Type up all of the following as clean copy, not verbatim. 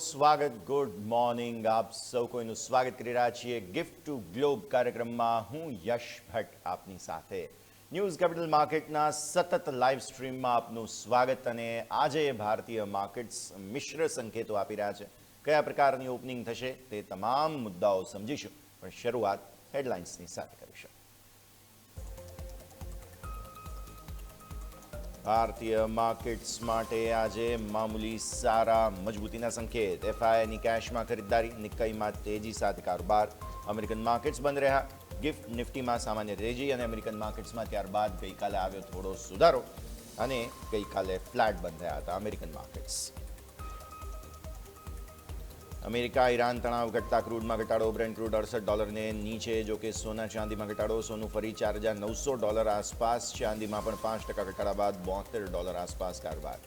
સ્વાગત, good morning. આપ સૌ કોઈનું સ્વાગત કરી રહ્યા છીએ ગિફ્ટ ટુ ગ્લોબ કાર્યક્રમમાં. હું યશ ભટ્ટ આપની સાથે ન્યૂઝ કેપિટલ માર્કેટના સતત લાઈવ સ્ટ્રીમમાં આપનું સ્વાગત. અને આજે ભારતીય માર્કેટ્સ મિશ્ર સંકેતો આપી રહ્યા છે. કયા પ્રકારની ઓપનિંગ થશે તે તમામ મુદ્દાઓ સમજીશું, પણ શરૂઆત હેડલાઇન્સની સાથે કરીશું. ભારતીય માર્કેટ્સ માટે આજે મામૂલી સારા મજબૂતીના સંકેત. એફઆઈઆઈની કેશમાં ખરીદદારી, નિક્કઈમાં તેજી સાથે કારોબાર. અમેરિકન માર્કેટ્સ બંધ રહ્યા. ગિફ્ટ નિફ્ટીમાં સામાન્ય તેજી અને અમેરિકન માર્કેટ્સમાં ત્યારબાદ ગઈકાલે આવ્યો થોડો સુધારો અને ગઈકાલે ફ્લેટ બંધ થયા હતા અમેરિકન માર્કેટ્સ. અમેરિકા ઈરાન તણાવ ઘટતા ક્રૂડમાં ઘટાડો. બ્રેન્ટ ક્રૂડ $68 નીચે. જો કે સોના ચાંદીમાં ઘટાડો. સોનું ફરી $4,900 આસપાસ. ચાંદીમાં પણ 5% ઘટાડા બાદ $72 આસપાસ કારોબાર.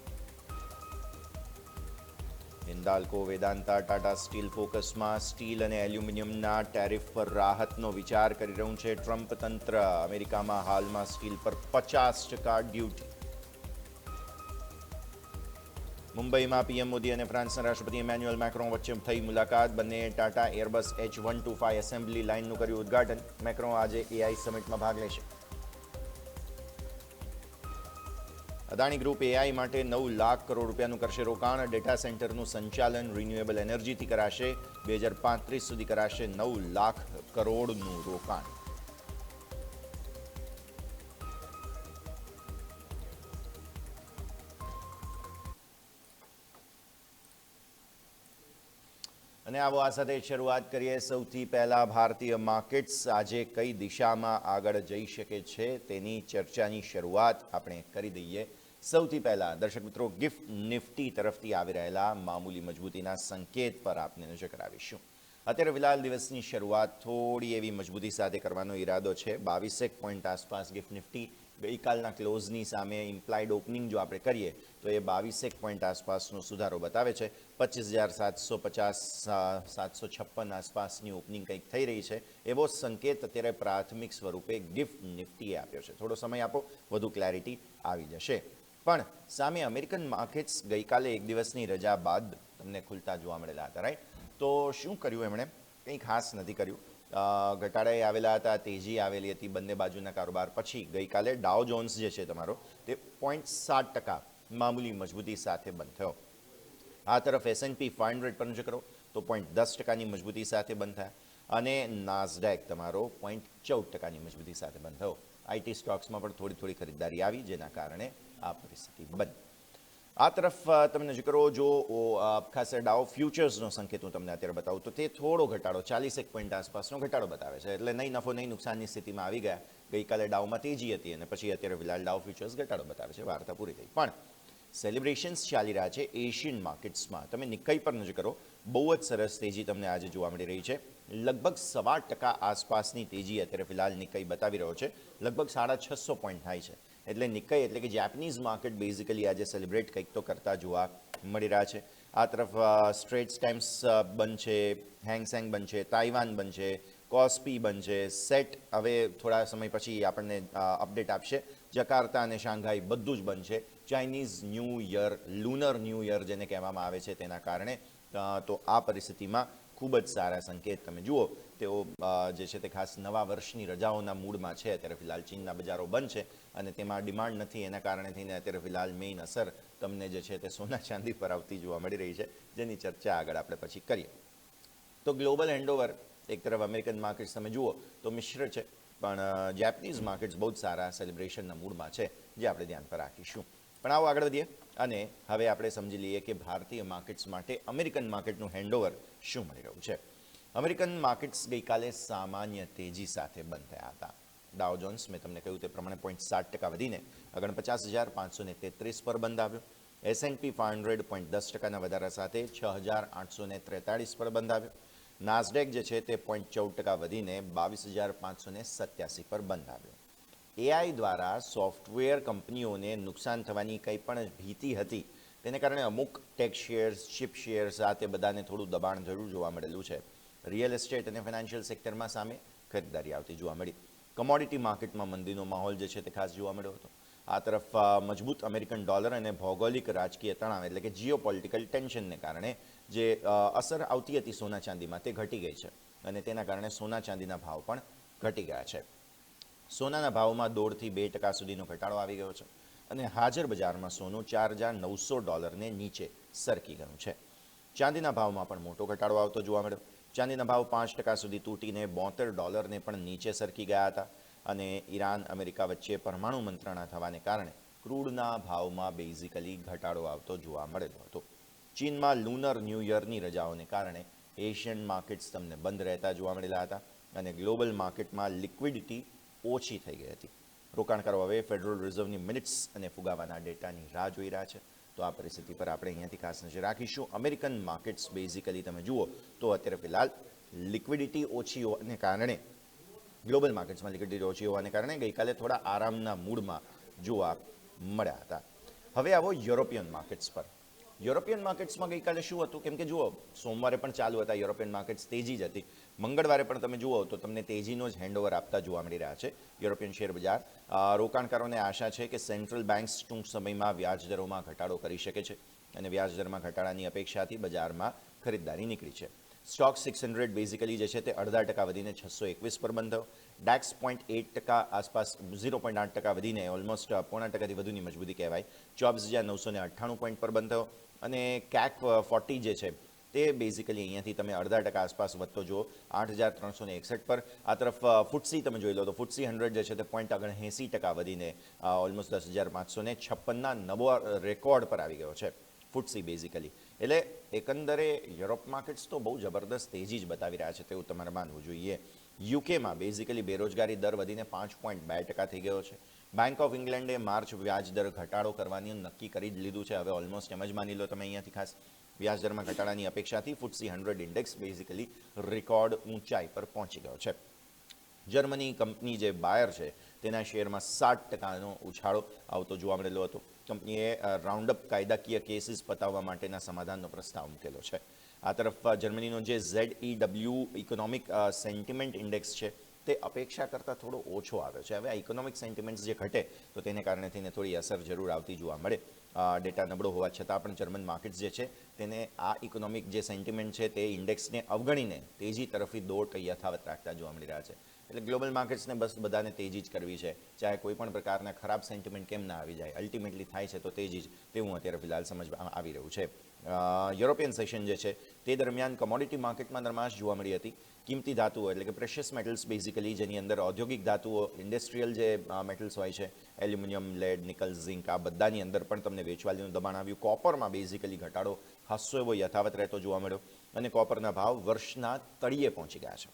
હિન્દાલ્કો, વેદાંતા, ટાટા સ્ટીલ ફોકસમાં. સ્ટીલ અને એલ્યુમિનિયમના ટેરિફ પર રાહતનો વિચાર કરી રહ્યું છે ટ્રમ્પ તંત્ર. અમેરિકામાં હાલમાં સ્ટીલ પર 50% ડ્યુટી. મુંબઈમાં પીએમ મોદી અને ફ્રાન્સના રાષ્ટ્રપતિ ઇમેન્યુઅલ મેક્રોન વચ્ચે થઈ મુલાકાત. બંને ટાટા એરબસ H125 એસેમ્બલી લાઇનનું કર્યું ઉદ્ઘાટન. મેક્રોન આજે એઆઈ સમિટમાં ભાગ લેશે. અદાણી ગ્રુપ એઆઈ માટે 9 લાખ કરોડ રૂપિયાનું કરશે રોકાણ. ડેટા સેન્ટરનું સંચાલન રિન્યુએબલ એનર્જીથી કરાશે. 2035 સુધી કરાશે 9 લાખ કરોડનું રોકાણ. અને આવો આ સાથે શરૂઆત કરીએ. સૌથી પહેલાં ભારતીય માર્કેટ્સ આજે કઈ દિશામાં આગળ જઈ શકે છે તેની ચર્ચાની શરૂઆત આપણે કરી દઈએ. સૌથી પહેલાં દર્શક મિત્રો, ગિફ્ટ નિફ્ટી તરફથી આવી રહેલા મામૂલી મજબૂતીના સંકેત પર આપને નજર કરાવીશું. અત્યારે ફિલહાલ દિવસની શરૂઆત થોડી એવી મજબૂતી સાથે કરવાનો ઈરાદો છે. 22 પોઈન્ટ આસપાસ ગિફ્ટ નિફ્ટી ગઈકાલના ક્લોઝની સામે ઇમ્પ્લાઇડ ઓપનિંગ જો આપણે કરીએ તો એ 22 પોઈન્ટ આસપાસનો સુધારો બતાવે છે. 25,750 756 આસપાસની ઓપનિંગ કંઈક થઈ રહી છે. એવો સંકેત અત્યારે પ્રાથમિક સ્વરૂપે ગિફ્ટ નિફ્ટીએ આપ્યો છે. થોડો સમય આપો, વધુ ક્લેરિટી આવી જશે. પણ સામે અમેરિકન માર્કેટ્સ ગઈકાલે એક દિવસની રજા બાદ તમને ખુલતા જોવા મળેલા હતા, રાઈટ? તો શું કર્યું એમણે? કંઈ ખાસ નથી કર્યું. ઘટાડાએ આવેલા હતા, તેજી આવેલી હતી બંને બાજુના કારોબાર પછી. ગઈકાલે ડાઉ જોન્સ જે છે તમારો તે 0.7% મામૂલી મજબૂતી સાથે બંધ થયો. આ તરફ S&P 500 પર નજર કરો તો 0.10%ની મજબૂતી સાથે બંધ થયા અને નાસ્ડેક તમારો 0.14%ની મજબૂતી સાથે બંધ થયો. આઈટી સ્ટોક્સમાં પણ થોડી ખરીદદારી આવી, જેના કારણે આ પરિસ્થિતિ બની. આ તરફ તમે નજર કરો, જો ખાસ ડાઉ ફ્યુચર્સનો સંકેત હું તમને અત્યારે બતાવું તો તે થોડો ઘટાડો 41 પોઈન્ટ આસપાસનો ઘટાડો બતાવે છે. એટલે નહીં નફો નહીં નુકસાનની સ્થિતિમાં આવી ગયા. ગઈકાલે ડાઉમાં તેજી હતી અને પછી અત્યારે ફિલહાલ ડાઉ ફ્યુચર્સ ઘટાડો બતાવે છે. વાર્તા પૂરી થઈ. પણ સેલિબ્રેશન્સ ચાલી રહ્યા છે એશિયન માર્કેટ્સમાં. તમે નિક્કઈ પર નજર કરો, બહુ જ સરસ તેજી તમને આજે જોવા મળી રહી છે. લગભગ 6% આસપાસની તેજી અત્યારે ફિલહાલ નિક્કઈ બતાવી રહ્યો છે. લગભગ 650 પોઈન્ટ થાય છે. એટલે નિક્કઈ એટલે કે જેપનીઝ માર્કેટ બેઝિકલી આજે સેલિબ્રેટ કંઈક તો કરતા જોવા મળી રહ્યા છે. આ તરફ સ્ટ્રેટ્સ ટાઈમ્સ બંધ છે, હેંગસેંગ બંધ છે, તાઇવાન બંધ છે, કોસ્પી બંધ છે, સેટ હવે થોડા સમય પછી આપણને અપડેટ આપશે. જકાર્તા અને શાંઘાઈ બધું જ બંધ છે. Chinese new year, lunar new year જેને કહેવામાં આવે છે તેના કારણે. તો આ પરિસ્થિતિમાં ખૂબ જ સારા સંકેત તમે જુઓ. તેઓ જે છે તે ખાસ નવા વર્ષની રજાઓના મૂડમાં છે. અત્યારે ફિલહાલ ચીનના બજારો બંધ છે અને તેમાં ડિમાન્ડ નથી. એના કારણે થઈને અત્યારે ફિલહાલ મેઇન અસર તમને જે છે તે સોના ચાંદી પર આવતી જોવા મળી રહી છે, જેની ચર્ચા આગળ આપણે પછી કરીએ. તો ગ્લોબલ હેન્ડઓવર એક તરફ અમેરિકન માર્કેટ્સ તમે જુઓ તો મિશ્ર છે, પણ જેપનીઝ માર્કેટ્સ બહુ જ સારા સેલિબ્રેશનના મૂડમાં છે, જે આપણે ધ્યાન પર રાખીશું. પણ આવો આગળ વધીએ અને હવે આપણે સમજી લઈએ કે ભારતીય માર્કેટ્સ માટે અમેરિકન માર્કેટનું હેન્ડઓવર શું મળી રહ્યું છે. અમેરિકન માર્કેટ્સ ગઈકાલે સામાન્ય તેજી સાથે બંધ થયા હતા. ડાઉ જોન્સ મેં તમને કહ્યું તે પ્રમાણે 0.7% વધીને 49,533 પર બંધ આવ્યો. S&P 500 0.10%ના વધારા સાથે 6,843 પર બંધ આવ્યો. નાસ્ડેક જે છે તે 0.14% વધીને 22,587 પર બંધ આવ્યો. એઆઈ દ્વારા સોફ્ટવેર કંપનીઓને નુકસાન થવાની કંઈ પણ ભીતિ હતી, તેને કારણે અમુક ટેક શેર્સ, ચિપ શેર્સ આ તે બધાને થોડું દબાણ જરૂર જોવા મળેલું છે. રિયલ એસ્ટેટ અને ફાઇનાન્શિયલ સેક્ટરમાં સામે ખરીદારી આવતી જોવા મળી. કમોડિટી માર્કેટમાં મંદીનો માહોલ જે છે તે ખાસ જોવા મળ્યો હતો. આ તરફ મજબૂત અમેરિકન ડોલર અને ભૌગોલિક રાજકીય તણાવ એટલે કે જીઓપોલિટિકલ ટેન્શનને કારણે જે અસર આવતી હતી સોના ચાંદીમાં તે ઘટી ગઈ છે અને તેના કારણે સોના ચાંદીના ભાવ પણ ઘટી ગયા છે. સોનાના ભાવમાં 1.5% સુધીનો ઘટાડો આવી ગયો છે અને હાજર બજારમાં સોનું $4,900 નીચે સરકી ગયું છે. ચાંદીના ભાવમાં પણ મોટો ઘટાડો આવતો જોવા મળ્યો. ચાંદીના ભાવ 5% સુધી તૂટીને $72 પણ નીચે સરકી ગયા હતા અને ઈરાન અમેરિકા વચ્ચે પરમાણુ મંત્રણા થવાને કારણે ક્રૂડના ભાવમાં બેઝિકલી ઘટાડો આવતો જોવા મળેલો હતો. ચીનમાં લુનર ન્યૂ યરની રજાઓને કારણે એશિયન માર્કેટ્સ તમને બંધ રહેતા જોવા મળેલા હતા અને ગ્લોબલ માર્કેટમાં લિક્વિડિટી ઓછી થઈ ગઈ હતી. રોકાણકારો હવે ફેડરલ રિઝર્વની મિનિટ્સ અને ફુગાવાના ડેટાની રાહ જોઈ રહ્યા છે. તો આ પરિસ્થિતિ પર આપણે અહીંયાથી ખાસ નજર રાખીશું. અમેરિકન માર્કેટ્સ બેઝિકલી તમે જુઓ તો અત્યારે ફિલહાલ લિક્વિડિટી ઓછી હોવાને કારણે ગ્લોબલ માર્કેટ્સમાં લિક્વિડિટી ઓછી હોવાને કારણે ગઈકાલે થોડા આરામના મૂડમાં જોવા મળ્યા હતા. હવે આવો યુરોપિયન માર્કેટ્સ પર. યુરોપિયન માર્કેટ્સમાં ગઈકાલે શું હતું? કેમ કે જુઓ, સોમવારે પણ ચાલુ હતા યુરોપિયન માર્કેટ્સ, તેજી જ હતી. મંગળવારે પણ તમે જુઓ તો તમને તેજીનો જ હેન્ડઓવર આપતા જોવા મળી રહ્યા છે યુરોપિયન શેર બજાર. રોકાણકારોને આશા છે કે સેન્ટ્રલ બેન્ક્સ ટૂંક સમયમાં વ્યાજદરોમાં ઘટાડો કરી શકે છે અને વ્યાજદરમાં ઘટાડાની અપેક્ષાથી બજારમાં ખરીદદારી નીકળી છે. સ્ટોક 600 બેઝિકલી જે છે તે 0.5% વધીને 621 પર બંધ થયો. ડેક્સ 0.8% આસપાસ 0.8% વધીને ઓલમોસ્ટ 0.5%થી વધુની મજબૂતી કહેવાય. 24,998 પોઈન્ટ પર બંધ થયો અને CAC 40 જે છે તે બેઝિકલી અહીંયાથી તમે 0.5% આસપાસ વધતો જુઓ 8,361 પર. આ તરફ ફુટ્સી તમે જોઈ લો તો ફુટ્સી 100 જે છે તે 0.79% વધીને ઓલમોસ્ટ 10,556ના નવો રેકોર્ડ પર આવી ગયો છે ફુટ્સી બેઝિકલી. એટલે એકંદરે યુરોપ માર્કેટ્સ તો બહુ જબરદસ્ત તેજી જ બતાવી રહ્યા છે તેવું તમારે માનવું જોઈએ. યુકેમાં બેઝિકલી બેરોજગારી દર વધીને 5.2% થઈ ગયો છે. બેંક ઓફ ઇંગ્લેન્ડે માર્ચ વ્યાજ દર ઘટાડો કરવાની નક્કી કરી જ લીધું છે. હવે ઓલમોસ્ટ એમ જ માની લો તમે અહીંયાથી ખાસ વ્યાજદરમાં ઘટાડાની અપેક્ષાથી ફુટ્સી 100 ઇન્ડેક્સ બેઝિકલી રેકોર્ડ ઊંચાઈ પર પહોંચી ગયો છે. જર્મની કંપની જે બાયર છે તેના શેરમાં 7%નો ઉછાળો આવતો જોવા મળેલો હતો. કંપનીએ રાઉન્ડઅપ કાયદાકીય કેસીસ પતાવવા માટેના સમાધાનનો પ્રસ્તાવ મૂકેલો છે. આ તરફ જર્મનીનો જે ZEW ઇકોનોમિક સેન્ટિમેન્ટ ઇન્ડેક્સ છે તે અપેક્ષા કરતાં થોડો ઓછો આવ્યો છે. હવે આ ઇકોનોમિક સેન્ટિમેન્ટ્સ જે ઘટે તો તેને કારણે થઈને થોડી અસર જરૂર આવતી જોવા મળે. ડેટા નબળો હોવા છતાં પણ જર્મન માર્કેટ્સ જે છે તેને આ ઇકોનોમિક જે સેન્ટિમેન્ટ છે તે ઇન્ડેક્સને અવગણીને તેજી તરફી દોટ યથાવત રાખતા જોવા મળી રહ્યા છે. એટલે ગ્લોબલ માર્કેટ્સને બસ બધાને તેજી જ કરવી છે, ચાહે કોઈ પણ પ્રકારના ખરાબ સેન્ટિમેન્ટ કેમ ના આવી જાય, અલ્ટિમેટલી થાય છે તો તેજી જ, તેવું અત્યારે ફિલહાલ સમજવામાં આવી રહ્યું છે. યુરોપિયન સેશન જે છે તે દરમિયાન કમોડિટી માર્કેટમાં નરમાશ જોવા મળી હતી. કિંમતી ધાતુઓ એટલે કે પ્રેશિયસ મેટલ્સ બેઝિકલી, જેની અંદર ઔદ્યોગિક ધાતુઓ, ઇન્ડસ્ટ્રીયલ જે મેટલ્સ હોય છે, એલ્યુમિનિયમ, લેડ, નિકલ, ઝિંક, આ બધાની અંદર પણ તમને વેચવાલીનું દબાણ આવ્યું. કોપરમાં બેઝિકલી ઘટાડો ખાસ્સો એવો યથાવત રહેતો જોવા મળ્યો અને કોપરના ભાવ વર્ષના તળિયે પહોંચી ગયા છે.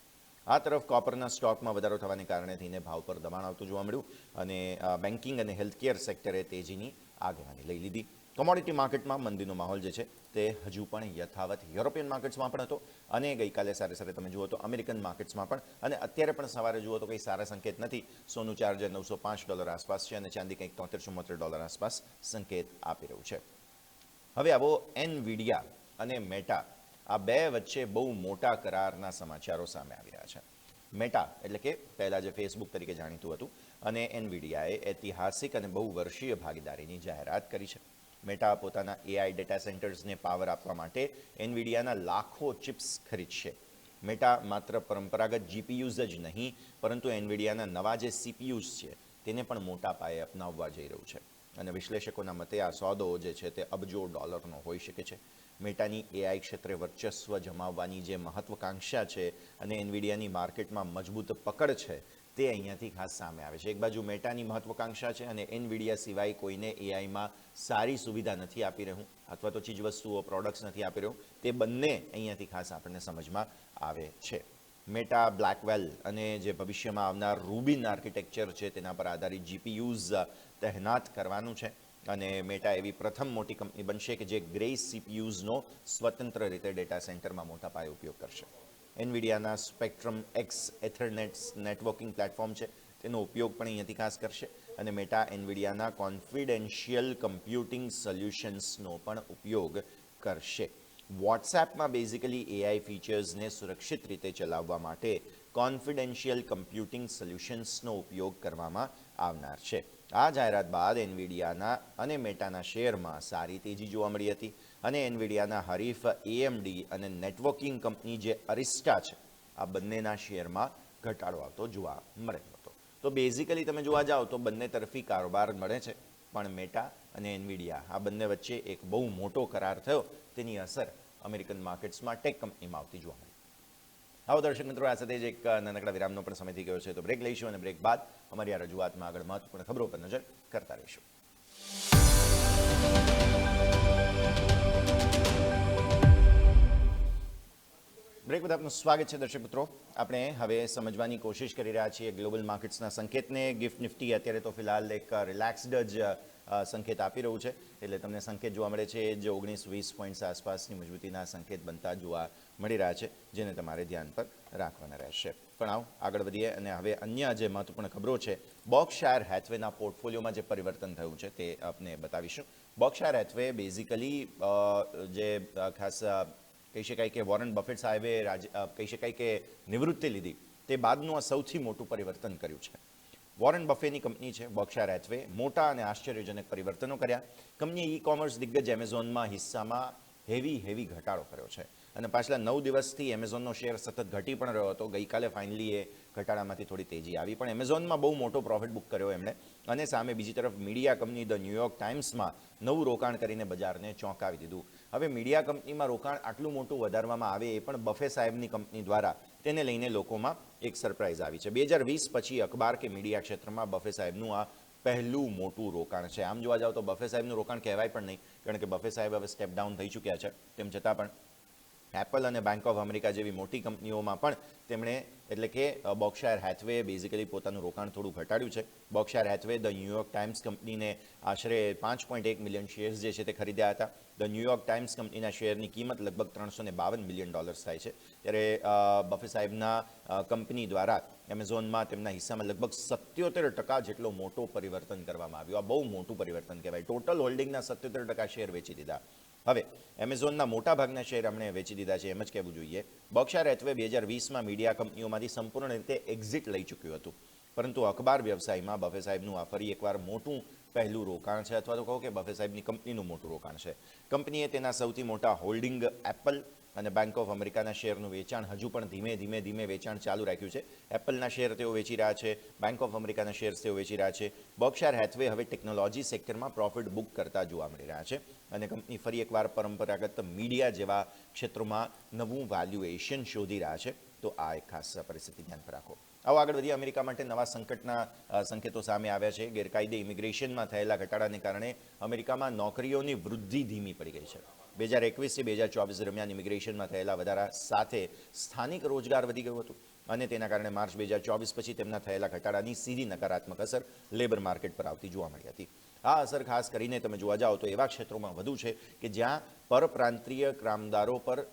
આ તરફ કોપરના સ્ટોકમાં વધારો થવાને કારણે થઈને ભાવ પર દબાણ આવતું જોવા મળ્યું અને બેન્કિંગ અને હેલ્થકેર સેક્ટરે તેજીની આગેવાની લઈ લીધી. કોમોડિટી માર્કેટમાં મંદીનો માહોલ જે છે તે હજુ પણ યથાવત યુરોપિયન માર્કેટ્સમાં પણ હતો અને ગઈકાલે સારે તમે જુઓ તો અમેરિકન માર્કેટ્સમાં પણ, અને અત્યારે પણ સવારે જુઓ તો કંઈ સારા સંકેત નથી. સોનું $4,905 આસપાસ છે અને ચાંદી કંઈક $73-74 આસપાસ સંકેત આપી રહ્યું છે. હવે આવો એનવીડિયા અને મેટા, આ બે વચ્ચે બહુ મોટા કરારના સમાચારો સામે આવી રહ્યા છે. મેટા એટલે કે પહેલાં જે ફેસબુક તરીકે જાણીતું હતું, અને એનવીડિયાએ ઐતિહાસિક અને બહુ વર્ષીય ભાગીદારીની જાહેરાત કરી છે. મેટા પોતાના AI ડેટા સેન્ટર્સને પાવર આપવા માટે એનવીડિયાના લાખો ચિપ્સ ખરીદશે. મેટા માત્ર પરંપરાગત GPUs જ નહીં, પરંતુ એનવીડિયાના નવા જે CPUs છે તેને પણ મોટા પાયે અપનાવવા જઈ રહ્યું છે અને વિશ્લેષકોના મતે આ સોદો જે છે તે અબજો ડોલરનો હોઈ શકે છે. મેટાની AI ક્ષેત્રે વર્ચસ્વ જમાવવાની જે મહત્વકાંક્ષા છે અને એનવીડિયાની માર્કેટમાં મજબૂત પકડ છે તે અહીંયાથી ખાસ સામે આવે છે. એક બાજુ મેટાની મહત્વકાંક્ષા છે અને એનવીડિયા સિવાય કોઈને AIમાં સારી સુવિધા નથી આપી રહ્યું અથવા તો ચીજવસ્તુઓ, પ્રોડક્ટ્સ નથી આપી રહ્યું. તે બંને અહીંયાથી ખાસ આપણને સમજમાં આવે છે. મેટા બ્લેકવેલ અને જે ભવિષ્યમાં આવનાર રૂબિન આર્કિટેક્ચર છે તેના પર આધારિત GPUs તહેનાત કરવાનું છે અને મેટા એવી પ્રથમ મોટી કંપની બનશે કે જે ગ્રેસ CPUsનો સ્વતંત્ર રીતે ડેટા સેન્ટરમાં મોટા પાયે ઉપયોગ કરશે. એનવીડિયાના સ્પેક્ટ્રમ X એથરનેટ નેટવર્કિંગ પ્લેટફોર્મ છે તેનો ઉપયોગ પણ અહીંયાથી ખાસ કરશે અને મેટા એનવીડિયાના કોન્ફિડેન્શિયલ કમ્પ્યુટિંગ સોલ્યુશન્સનો પણ ઉપયોગ કરશે. વોટ્સએપમાં બેઝિકલી AI ફીચર્સને સુરક્ષિત રીતે ચલાવવા માટે કોન્ફિડેન્શિયલ કમ્પ્યુટિંગ સોલ્યુશન્સનો ઉપયોગ કરવામાં આવનાર છે. આ જાહેરાત બાદ એનવીડિયાના અને મેટાના શેરમાં સારી તેજી જોવા મળી હતી અને એનવીડિયાના હરીફ AMD અને નેટવર્કિંગ કંપની જે અરિસ્ટા છે, આ બંનેના શેરમાં ઘટાડો આવતો જોવા મળ્યો હતો. તો બેઝિકલી તમે જોવા જાઓ તો બંને તરફી કારોબાર મળે છે, પણ મેટા અને એનવીડિયા આ બંને વચ્ચે એક બહુ મોટો કરાર થયો, તેની અસર અમેરિકન માર્કેટ્સમાં ટેક કંપનીમાં આવતી જોવા મળી. આવો દર્શક મિત્રો, આ સાથે જ એક નાનકડા વિરામનો પણ સમય થઈ ગયો છે, તો બ્રેક લઈશું અને બ્રેક બાદ અમારી આ રજૂઆતમાં આગળ મહત્વપૂર્ણ ખબરો પર નજર કરતા રહીશું. બ્રેક બાદ આપનું સ્વાગત છે દર્શક મિત્રો. આપણે હવે સમજવાની કોશિશ કરી રહ્યા છીએ ગ્લોબલ માર્કેટ્સના સંકેતને. ગિફ્ટ નિફ્ટી અત્યારે તો ફિલહાલ એક રિલેક્સ્ડ જ સંકેત આપી રહ્યું છે, એટલે તમને સંકેત જોવા મળે છે જે 19-20 પોઈન્ટ્સ આસપાસની મજબૂતીના સંકેત બનતા જોવા મળી રહ્યા છે, જેને તમારે ધ્યાન પર રાખવાના રહેશે. પણ આવો આગળ વધીએ અને હવે અન્ય જે મહત્વપૂર્ણ ખબરો છે, બોર્કશાયર હેથવેના પોર્ટફોલિયોમાં જે પરિવર્તન થયું છે તે આપને બતાવીશું. બોર્કશાયર હેથવે બેઝિકલી જે ખાસ કહી શકાય કે વોરન બફેટ સાહેબે કહી શકાય કે નિવૃત્તિ લીધી તે બાદનું આ સૌથી મોટું પરિવર્તન કર્યું છે. વોરન બફેની કંપની છે બોર્કશાયર હેથવે. મોટા અને આશ્ચર્યજનક પરિવર્તનો કર્યા. કંપનીએ ઈ કોમર્સ દિગ્ગજ એમેઝોનમાં હિસ્સામાં હેવી ઘટાડો કર્યો છે અને પાછલા 9 દિવસથી એમેઝોનનો શેર સતત ઘટી પણ રહ્યો હતો. ગઈકાલે ફાઇનલી એ ઘટાડામાંથી થોડી તેજી આવી, પણ એમેઝોનમાં બહુ મોટો પ્રોફિટ બુક કર્યો એમણે. અને સામે બીજી તરફ મીડિયા કંપની ધ ન્યૂયોર્ક ટાઈમ્સમાં નવું રોકાણ કરીને બજારને ચોંકાવી દીધું. હવે મીડિયા કંપનીમાં રોકાણ આટલું મોટું વધારવામાં આવે એ પણ બફે સાહેબની કંપની દ્વારા, તેને લઈને લોકોમાં એક સરપ્રાઇઝ આવી છે. 2020 પછી અખબાર કે મીડિયા ક્ષેત્રમાં બફે સાહેબનું આ પહેલું મોટું રોકાણ છે. આમ જોવા જાવ તો બફે સાહેબનું રોકાણ કહેવાય પણ નહીં, કારણ કે બફે સાહેબ હવે સ્ટેપ ડાઉન થઈ ચૂક્યા છે. તેમ છતાં પણ એપલ અને બેંક ઓફ અમેરિકા જેવી મોટી કંપનીઓમાં પણ તેમણે એટલે કે બોર્કશાયર હેથવે બેઝિકલી પોતાનું રોકાણ થોડું ઘટાડ્યું છે. બોર્કશાયર હેથવે ધ ન્યૂયોર્ક ટાઈમ્સ કંપનીને આશરે 5.1 મિલિયન શેર્સ જે છે તે ખરીદ્યા હતા. ધ ન્યૂયોર્ક ટાઈમ્સ કંપનીના શેરની કિંમત લગભગ $352 મિલિયન થાય છે. ત્યારે બફે સાહેબના કંપની દ્વારા એમેઝોનમાં તેમના હિસ્સામાં લગભગ 77% જેટલો મોટો પરિવર્તન કરવામાં આવ્યું. આ બહુ મોટું પરિવર્તન કહેવાય. ટોટલ હોલ્ડિંગના 77% શેર વેચી દીધા. હવે એમેઝોનના મોટાભાગના શેર એમણે વેચી દીધા છે, એમ જ કહેવું જોઈએ. બોર્કશાયર હેથવે 2020માં મીડિયા કંપનીઓમાંથી સંપૂર્ણ રીતે એક્ઝિટ લઈ ચૂક્યું હતું, પરંતુ અખબાર વ્યવસાયમાં બફે સાહેબનું આ ફરી એકવાર મોટું પહેલું રોકાણ છે, અથવા તો કહો કે બફે સાહેબની કંપનીનું મોટું રોકાણ છે. કંપનીએ તેના સૌથી મોટા હોલ્ડિંગ એપલ અને બેંક ઓફ અમેરિકાના શેરનું વેચાણ હજુ પણ ધીમે વેચાણ ચાલુ રાખ્યું છે. એપલના શેર તેઓ વેચી રહ્યા છે, બેંક ઓફ અમેરિકાના શેર તેઓ વેચી રહ્યા છે. બોર્કશાયર હેથવે હવે ટેકનોલોજી સેક્ટરમાં પ્રોફિટ બુક કરતા જોવા મળી રહ્યા છે અને કંપની ફરી એકવાર પરંપરાગત મીડિયા જેવા ક્ષેત્રોમાં નવું વેલ્યુએશન શોધી રહ્યા છે. તો આ એક ખાસ પરિસ્થિતિ ધ્યાન પર રાખો. આવો આગળ વધીએ. અમેરિકા માટે નવા સંકટના સંકેતો સામે આવ્યા છે. ગેરકાયદે ઇમિગ્રેશનમાં થયેલા ઘટાડાને કારણે અમેરિકામાં નોકરીઓની વૃદ્ધિ ધીમી પડી ગઈ છે. 2021 થી 2024 દરમિયાન ઇમિગ્રેશનમાં થયેલા વધારા સાથે સ્થાનિક રોજગાર વધી ગયું હતું અને તેના કારણે માર્ચ 2024 પછી તેમના થયેલા ઘટાડાની સીધી નકારાત્મક અસર લેબર માર્કેટ પર આવતી જોવા મળી હતી. આ અસર ખાસ કરીને તમે જોવા જાઓ તો એવા ક્ષેત્રોમાં વધુ છે કે જ્યાં પરપ્રાંતીય કામદારો પર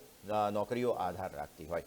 નોકરીઓ આધાર રાખતી હોય.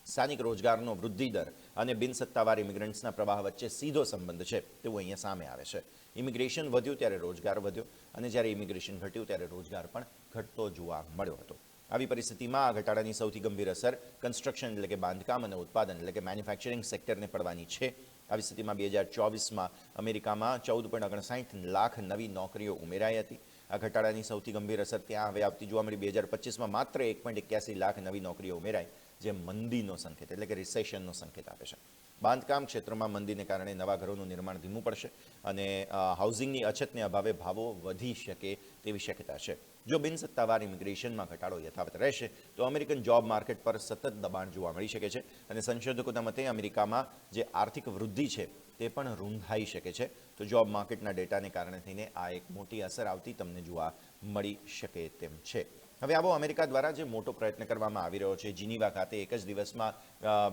સ્થાનિક રોજગારનો વૃદ્ધિ દર અને બિનસત્તાવાર ઇમિગ્રન્ટ્સના પ્રવાહ વચ્ચે સીધો સંબંધ છે તેવું અહીંયા સામે આવે છે. ઇમિગ્રેશન વધ્યું ત્યારે રોજગાર વધ્યો અને જ્યારે ઇમિગ્રેશન ઘટ્યું ત્યારે રોજગાર પણ ઘટતો જોવા મળ્યો હતો. આવી પરિસ્થિતિમાં આ ઘટાડાની સૌથી ગંભીર અસર કન્સ્ટ્રક્શન એટલે કે બાંધકામ અને ઉત્પાદન એટલે કે મેન્યુફેક્ચરિંગ સેક્ટરને પડવાની છે. આવી સ્થિતિમાં 2024માં અમેરિકામાં 14.59 લાખ નવી નોકરીઓ ઉમેરાઈ હતી. આ ઘટાડાની સૌથી ગંભીર અસર ત્યાં હવે આવતી જોવા મળી. 2025માં માત્ર 1.81 લાખ નવી નોકરીઓ ઉમેરાઈ, જે મંદીનો સંકેત એટલે કે રિસેશનનો સંકેત આપે છે. બાંધકામ ક્ષેત્રમાં મંદીને કારણે નવા ઘરોનું નિર્માણ ધીમું પડશે અને હાઉસિંગની અછતને અભાવે ભાવો વધી શકે તેવી શક્યતા છે. જો બિનસત્તાવાર ઇમિગ્રેશનમાં ઘટાડો યથાવત રહેશે તો અમેરિકન જોબ માર્કેટ પર સતત દબાણ જોવા મળી શકે છે અને સંશોધકોના મતે અમેરિકામાં જે આર્થિક વૃદ્ધિ છે તે પણ રૂંધાઈ શકે છે. તો જોબ માર્કેટના ડેટાને કારણે થઈને આ એક મોટી અસર આવતી તમને જોવા મળી શકે તેમ છે. હવે આવો અમેરિકા દ્વારા જે મોટો પ્રયત્ન કરવામાં આવી રહ્યો છે, જીનીવા ખાતે એક જ દિવસમાં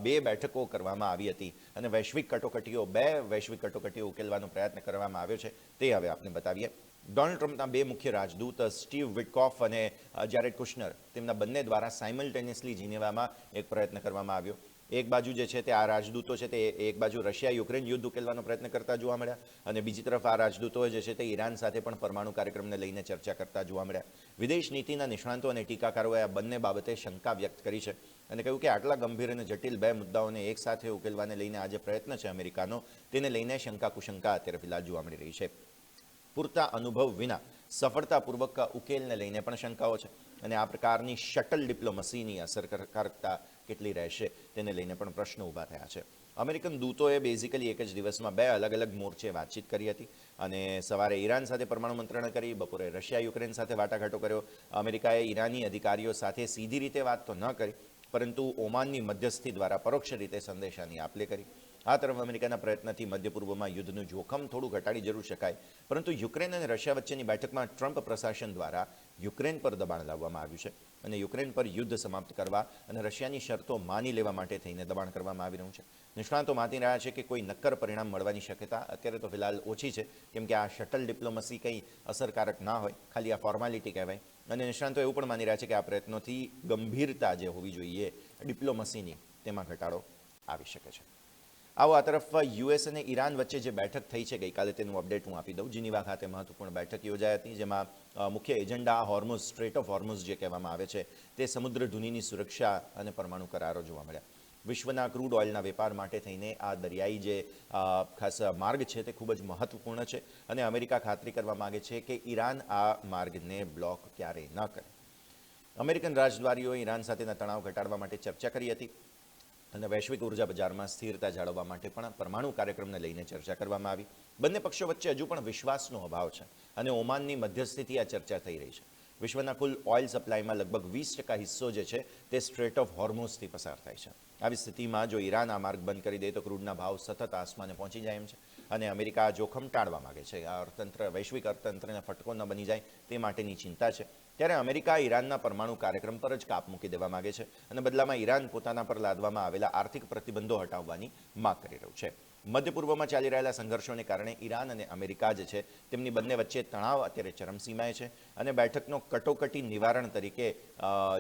2 બેઠકો કરવામાં આવી હતી અને બે વૈશ્વિક કટોકટીઓ ઉકેલવાનો પ્રયત્ન કરવામાં આવ્યો છે, તે હવે આપને બતાવીએ. ડોનાલ્ડ ટ્રમ્પના 2 મુખ્ય રાજદૂત સ્ટીવ વિટકોફ અને જેરેડ કુશનર, તેમના બંને દ્વારા સાયમલ્ટેનિયસલી જીનેવામાં એક પ્રયત્ન કરવામાં આવ્યો. એક બાજુ જે છે તે આ રાજદૂતો છે તે એક બાજુ રશિયા યુક્રેન યુદ્ધ ઉકેલવાનો પ્રયત્ન કરતા જોવા મળ્યા અને બીજી તરફ આ રાજદૂતો જે છે તે ઈરાન સાથે પણ પરમાણુ કાર્યક્રમને લઈને ચર્ચા કરતા જોવા મળ્યા. વિદેશ નીતિના નિષ્ણાંતો અને ટીકાકારોએ આ બંને બાબતે શંકા વ્યક્ત કરી છે અને કહ્યું કે આટલા ગંભીર અને જટિલ 2 મુદ્દાઓને એક સાથે ઉકેલવાને લઈને આ જે પ્રયત્ન છે અમેરિકાનો, તેને લઈને શંકા કુશંકા અત્યારે ફિલહાલ જોવા મળી રહી છે. પૂરતા અનુભવ વિના સફળતાપૂર્વક ઉકેલને લઈને પણ શંકાઓ છે અને આ પ્રકારની શટલ ડિપ્લોમસીની અસરકારકતા કેટલી રહેશે તેને લઈને પણ પ્રશ્નો ઊભા થયા છે. અમેરિકન દૂતોએ બેઝિકલી એક જ દિવસમાં 2 અલગ અલગ મોરચે વાતચીત કરી હતી અને સવારે ઈરાન સાથે પરમાણુ મંત્રણા કરી, બપોરે રશિયા યુક્રેન સાથે વાટાઘાટો કર્યો. અમેરિકાએ ઈરાની અધિકારીઓ સાથે સીધી રીતે વાત તો ન કરી, પરંતુ ઓમાનની મધ્યસ્થી દ્વારા પરોક્ષ રીતે સંદેશાની આપ-લે કરી. આ તરફ અમેરિકાના પ્રયત્નથી મધ્ય પૂર્વમાં યુદ્ધનું જોખમ થોડું ઘટાડી જરૂર શકાય, પરંતુ યુક્રેન અને રશિયા વચ્ચેની બેઠકમાં ટ્રમ્પ પ્રશાસન દ્વારા યુક્રેન પર દબાણ લાવવામાં આવ્યું છે અને યુક્રેન પર યુદ્ધ સમાપ્ત કરવા અને રશિયાની શરતો માની લેવા માટે થઈને દબાણ કરવામાં આવી રહ્યું છે. નિષ્ણાતો માની રહ્યા છે કે કોઈ નક્કર પરિણામ મળવાની શક્યતા અત્યારે તો ફિલહાલ ઓછી છે, કેમ કે આ શટલ ડિપ્લોમસી કંઈ અસરકારક ના હોય, ખાલી આ ફોર્માલિટી કહેવાય. અને નિષ્ણાતો એવું પણ માની રહ્યા છે કે આ પ્રયત્નોથી ગંભીરતા જે હોવી જોઈએ ડિપ્લોમસીની તેમાં ઘટાડો આવી શકે છે. આવો આ તરફ યુએસ અને ઈરાન વચ્ચે જે બેઠક થઈ છે ગઈકાલે તેનું અપડેટ હું આપી દઉં. જીનીવા ખાતે મહત્વપૂર્ણ બેઠક યોજાઈ હતી, જેમાં મુખ્ય એજન્ડા હોર્મુઝ, સ્ટ્રેટ ઓફ હોર્મુઝ જે કહેવામાં આવે છે તે સમુદ્ર ધુનીની સુરક્ષા અને પરમાણુ કરારો જોવા મળ્યા. વિશ્વના ક્રૂડ ઓઇલના વેપાર માટે થઈને આ દરિયાઈ જે ખાસ માર્ગ છે તે ખૂબ જ મહત્વપૂર્ણ છે અને અમેરિકા ખાતરી કરવા માગે છે કે ઈરાન આ માર્ગને બ્લોક ક્યારેય ન કરે. અમેરિકન રાજદ્વારીઓએ ઈરાન સાથેના તણાવ ઘટાડવા માટે ચર્ચા કરી હતી અને વૈશ્વિક ઉર્જા બજારમાં સ્થિરતા જાળવવા માટે પણ પરમાણુ કાર્યક્રમને લઈને ચર્ચા કરવામાં આવી. બંને પક્ષો વચ્ચે હજુ પણ વિશ્વાસનો અભાવ છે અને ઓમાનની મધ્યસ્થીથી આ ચર્ચા થઈ રહી છે. વિશ્વના કુલ ઓઇલ સપ્લાયમાં લગભગ 20% હિસ્સો જે છે તે સ્ટ્રેટ ઓફ હોર્મુઝથી પસાર થાય છે. આવી સ્થિતિમાં જો ઈરાન આ માર્ગ બંધ કરી દે તો ક્રૂડના ભાવ સતત આસમાને પહોંચી જાય એમ છે અને અમેરિકા આ જોખમ ટાળવા માગે છે. આ અર્થતંત્ર, વૈશ્વિક અર્થતંત્રને ફટકો ન બની જાય તે માટેની ચિંતા છે. ત્યારે અમેરિકા ઈરાનના પરમાણુ કાર્યક્રમ પર જ કાપ મૂકી દેવા માગે છે અને બદલામાં ઈરાન પોતાના પર લાદવામાં આવેલા આર્થિક પ્રતિબંધો હટાવવાની માંગ કરી રહ્યું છે. મધ્ય પૂર્વમાં ચાલી રહેલા સંઘર્ષોને કારણે ઈરાન અને અમેરિકા જે છે તેમની બંને વચ્ચે તણાવ અત્યારે ચરમસીમાએ છે અને બેઠકનો કટોકટી નિવારણ તરીકે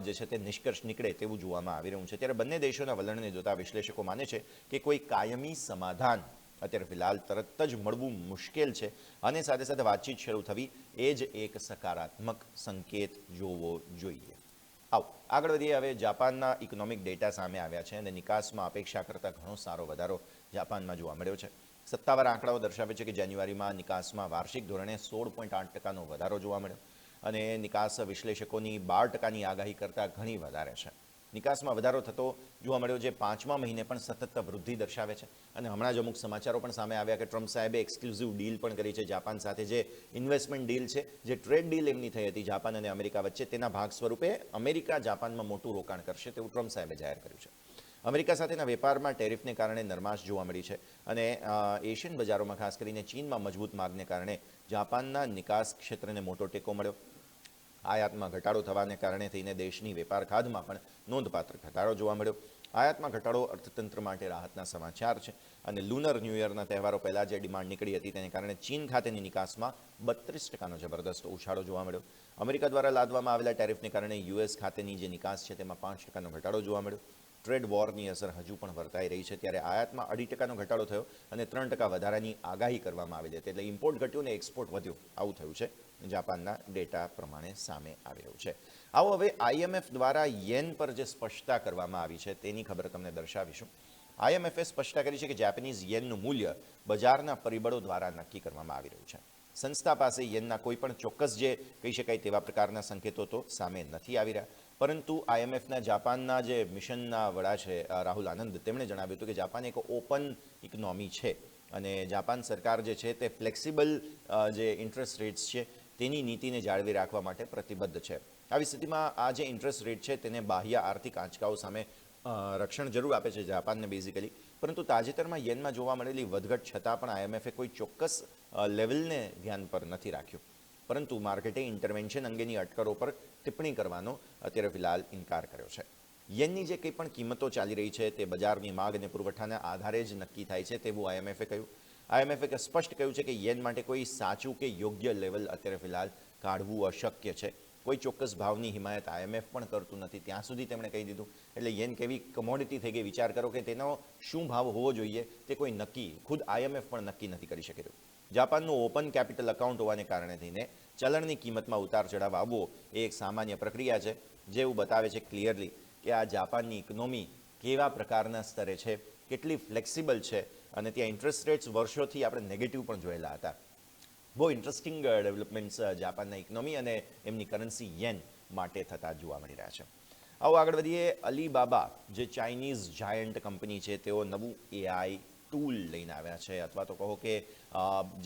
જે છે તે નિષ્કર્ષ નીકળે તેવું જોવામાં આવી રહ્યું છે. ત્યારે બંને દેશોના વલણને જોતા વિશ્લેષકો માને છે કે કોઈ કાયમી સમાધાન અત્યારે ફિલહાલ તરત જ મળવું મુશ્કેલ છે અને સાથે સાથે વાતચીત શરૂ થવી એ જ એક સકારાત્મક સંકેત જોવો જોઈએ. આવો આગળ વધીએ. હવે જાપાનના ઇકોનોમિક ડેટા સામે આવ્યા છે અને નિકાસમાં અપેક્ષા કરતાં ઘણો સારો વધારો જાપાનમાં જોવા મળ્યો છે. સત્તાવાર આંકડાઓ દર્શાવે છે કે જાન્યુઆરીમાં નિકાસમાં વાર્ષિક ધોરણે 16.8% વધારો જોવા મળ્યો અને નિકાસ વિશ્લેષકોની 12%ની આગાહી કરતાં ઘણી વધારે છે. નિકાસમાં વધારો થતો જોવા મળ્યો, જે 5મા મહિને પણ સતત વૃદ્ધિ દર્શાવે છે. અને હમણાં જ અમુક સમાચારો પણ સામે આવ્યા કે ટ્રમ્પ સાહેબે એક્સક્લુઝિવ ડીલ પણ કરી છે જાપાન સાથે, જે ઇન્વેસ્ટમેન્ટ ડીલ છે, જે ટ્રેડ ડીલ એમની થઈ હતી જાપાન અને અમેરિકા વચ્ચે, તેના ભાગ સ્વરૂપે અમેરિકા જાપાનમાં મોટું રોકાણ કરશે તેવું ટ્રમ્પ સાહેબે જાહેર કર્યું છે. અમેરિકા સાથેના વેપારમાં ટેરિફને કારણે નરમાશ જોવા મળી છે અને એશિયન બજારોમાં ખાસ કરીને ચીનમાં મજબૂત માગને કારણે જાપાનના નિકાસ ક્ષેત્રને મોટો ટેકો મળ્યો. આયાતમાં ઘટાડો થવાને કારણે થઈને દેશની વેપાર ખાધમાં પણ નોંધપાત્ર ઘટાડો જોવા મળ્યો. આયાતમાં ઘટાડો અર્થતંત્ર માટે રાહતના સમાચાર છે અને લુનર ન્યૂ યરના તહેવારો પહેલાં જે ડિમાન્ડ નીકળી હતી તેને કારણે ચીન ખાતેની નિકાસમાં 32%નો જબરદસ્ત ઉછાળો જોવા મળ્યો. અમેરિકા દ્વારા લાદવામાં આવેલા ટેરિફને કારણે યુએસ ખાતેની જે નિકાસ છે તેમાં 5%નો ઘટાડો જોવા મળ્યો. ટ્રેડ વોરની અસર હજુ પણ વર્તાઈ રહી છે, ત્યારે આયાતમાં 2.5%નો ઘટાડો થયો અને 3% વધારાની આગાહી કરવામાં આવેલી હતી. એટલે ઇમ્પોર્ટ ઘટ્યું ને એક્સપોર્ટ વધ્યું, આવું થયું છે. જાપાનના ડેટા પ્રમાણે સામે આવી રહ્યું છે. આવો હવે IMF દ્વારા યેન પર જે સ્પષ્ટતા કરવામાં આવી છે તેની ખબર તમને દર્શાવીશું. IMFએ સ્પષ્ટતા કરી છે કે જાપાનીઝ યેનનું મૂલ્ય બજારના પરિબળો દ્વારા નક્કી કરવામાં આવી રહ્યું છે. સંસ્થા પાસે યેનના કોઈ પણ ચોક્કસ જે કહી શકાય તેવા પ્રકારના સંકેતો તો સામે નથી આવી રહ્યા, પરંતુ IMFના જાપાનના જે મિશનના વડા છે રાહુલ આનંદ, તેમણે જણાવ્યું હતું કે જાપાન એક ઓપન ઇકોનોમી છે અને જાપાન સરકાર જે છે તે ફ્લેક્સિબલ જે ઇન્ટરેસ્ટ રેટ્સ છે તેની નીતિને જાળવી રાખવા માટે પ્રતિબદ્ધ છે. આવી સ્થિતિમાં આ જે ઇન્ટરેસ્ટ રેટ છે તેને બાહ્ય આર્થિક આંચકાઓ સામે રક્ષણ જરૂર આપે છે જાપાનને બેઝિકલી, પરંતુ તાજેતરમાં યેનમાં જોવા મળેલી વધઘટ છતાં પણ IMFએ કોઈ ચોક્કસ લેવલને ધ્યાન પર નથી રાખ્યું, પરંતુ માર્કેટે ઇન્ટરવેન્શન અંગેની અટકળો પર ટિપ્પણી કરવાનો અત્યારે ફિલહાલ ઇનકાર કર્યો છે. યેનની જે કંઈ પણ કિંમતો ચાલી રહી છે તે બજારની માગ અને પુરવઠાના આધારે જ નક્કી થાય છે તેવું IMFએ કહ્યું. IMFએ સ્પષ્ટ કહ્યું છે કે યેન માટે કોઈ સાચું કે યોગ્ય લેવલ અત્યારે ફિલહાલ કાઢવું અશક્ય છે. કોઈ ચોક્કસ ભાવની હિમાયત IMF પણ કરતું નથી, ત્યાં સુધી તેમણે કહી દીધું. એટલે યેન કેવી કમોડિટી થઈ ગઈ, વિચાર કરો કે તેનો શું ભાવ હોવો જોઈએ તે કોઈ નક્કી, ખુદ IMF પણ નક્કી નથી કરી શકી રહ્યું. જાપાનનું ઓપન કેપિટલ એકાઉન્ટ હોવાને કારણે થઈને ચલણની કિંમતમાં ઉતાર ચઢાવ આવવો એ એક સામાન્ય પ્રક્રિયા છે, જે એવું બતાવે છે ક્લિયરલી કે આ જાપાનની ઇકોનોમી કેવા પ્રકારના સ્તરે છે, કેટલી ફ્લેક્સિબલ છે અને ત્યાં ઇન્ટરેસ્ટ રેટ્સ વર્ષોથી આપણે નેગેટિવ પણ જોયેલા હતા. બહુ ઇન્ટરેસ્ટિંગ ડેવલપમેન્ટ્સ જાપાનના ઇકોનોમી અને એમની કરન્સી યેન માટે થતા જોવા મળી રહ્યા છે. આવો આગળ વધીએ. અલીબાબા જે ચાઇનીઝ જાયન્ટ કંપની છે તેઓ નવું એઆઈ ટૂલ લઈને આવ્યા છે, અથવા તો કહો કે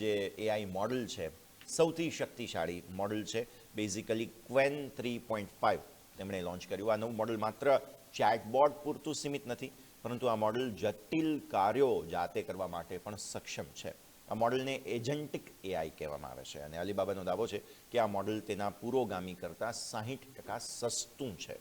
જે એઆઈ મોડલ છે સૌથી શક્તિશાળી મોડલ છે. બેઝિકલી ક્વેન 3.5 તેમણે લોન્ચ કર્યું. આ નવું મોડલ માત્ર ચેટબોટ પૂરતું સીમિત નથી, પરંતુ આ મોડલ જટિલ કાર્યો જાતે કરવા માટે પણ સક્ષમ છે. આ મોડલને એજન્ટિક એઆઈ કહેવામાં આવે છે અને અલીબાબાનો દાવો છે કે આ મોડલ તેના પુરોગામી કરતાં 60% સસ્તું છે.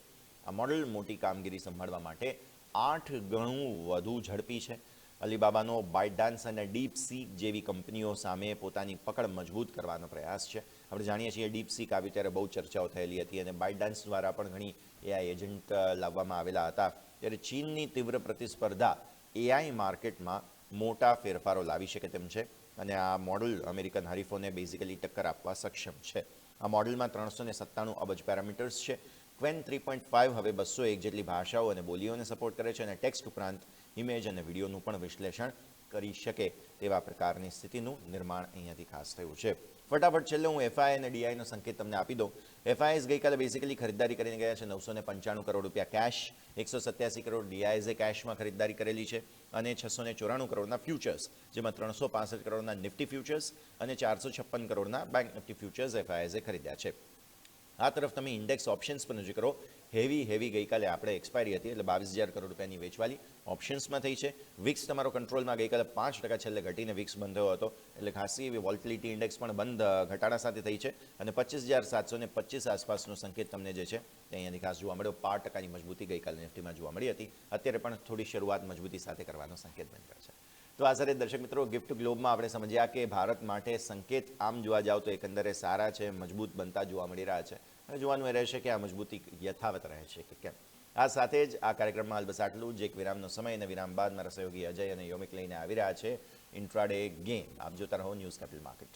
આ મોડલ મોટી કામગીરી સંભાળવા માટે 8 ગણું વધુ ઝડપી છે. અલીબાબાનો બાઇટડાન્સ અને ડીપસીક જેવી કંપનીઓ સામે પોતાની પકડ મજબૂત કરવાનો પ્રયાસ છે. આપણે જાણીએ છીએ ડીપસીક આવ્યું ત્યારે બહુ ચર્ચાઓ થયેલી હતી અને બાઇટડાન્સ દ્વારા પણ ઘણી એઆઈ એજન્ટ લાવવામાં આવેલા હતા. ત્યારે ચીનની તીવ્ર પ્રતિસ્પર્ધા એઆઈ માર્કેટમાં મોટા ફેરફારો લાવી શકે તેમ છે અને આ મોડલ અમેરિકન હરીફોને બેઝિકલી ટક્કર આપવા સક્ષમ છે. આ મોડલમાં 397 અબજ પેરામીટર્સ છે. ક્વેન 3.5 હવે 201 જેટલી ભાષાઓ અને બોલીઓને સપોર્ટ કરે છે અને ટેક્સ્ટ ઉપરાંત ઇમેજ અને વિડીયોનું પણ વિશ્લેષણ કરી શકે તેવા પ્રકારની સ્થિતિનું નિર્માણ અહીંયાથી ખાસ થયું છે. ફટાફટ છેલ્લે હું એફઆઈ અને ડીઆઈનો સંકેત તમને આપી દઉં. એફઆઈએસ ગઈકાલે બેઝિકલી ખરીદારી કરીને ગયા છે 995 કરોડ રૂપિયા કેશ, 187 કરોડ ડીઆઈએસે કેશમાં ખરીદારી કરેલી છે અને 694 કરોડના ફ્યુચર્સ, જેમાં 365 કરોડના નિફ્ટી ફ્યુચર્સ અને 456 કરોડના બેંક નિફ્ટી ફ્યુચર્સ એફઆઈએસે ખરીદ્યા છે. આ તરફ તમે ઇન્ડેક્સ ઓપ્શન્સ પર નજર કરો. હેવી ગઈકાલે આપણે એક્સપાયરી હતી એટલે 22,000 કરોડ રૂપિયાની વેચવાલી ઓપ્શન્સમાં થઈ છે. વિક્સ તમારો કંટ્રોલમાં ગઈકાલે 5% છેલ્લે ઘટીને વિક્સ બંધ થયો હતો એટલે ખાસી એવી વોલ્ટિલિટી ઇન્ડેક્સ પણ બંધ ઘટાડા સાથે થઈ છે અને 25,725 આસપાસનો સંકેત તમને જે છે તે અહીંયાથી ખાસ જોવા મળ્યો. 5%ની મજબૂતી ગઈકાલે નિફ્ટીમાં જોવા મળી હતી. અત્યારે પણ થોડી શરૂઆત મજબૂતી સાથે કરવાનો સંકેત બની રહ્યો છે. તો આ સાથે દર્શક મિત્રો ગિફ્ટ ગ્લોબમાં આપણે સમજ્યા કે ભારત માટે સંકેત આમ જોવા જાવ તો એકંદરે સારા છે, મજબૂત બનતા જોવા મળી રહ્યા છે. હવે જોવાનું એ રહેશે કે આ મજબૂતી યથાવત રહે છે કે કેમ. આ સાથે જ આ કાર્યક્રમમાં હાલ બસ આટલું જ. એક વિરામનો સમય અને વિરામ બાદ મારા સહયોગી અજય અને યોમિક લઈને આવી રહ્યા છે ઇન્ટ્રાડે ગેમ. આપ જોતા રહો ન્યૂઝ કેપિટલ માર્કેટ.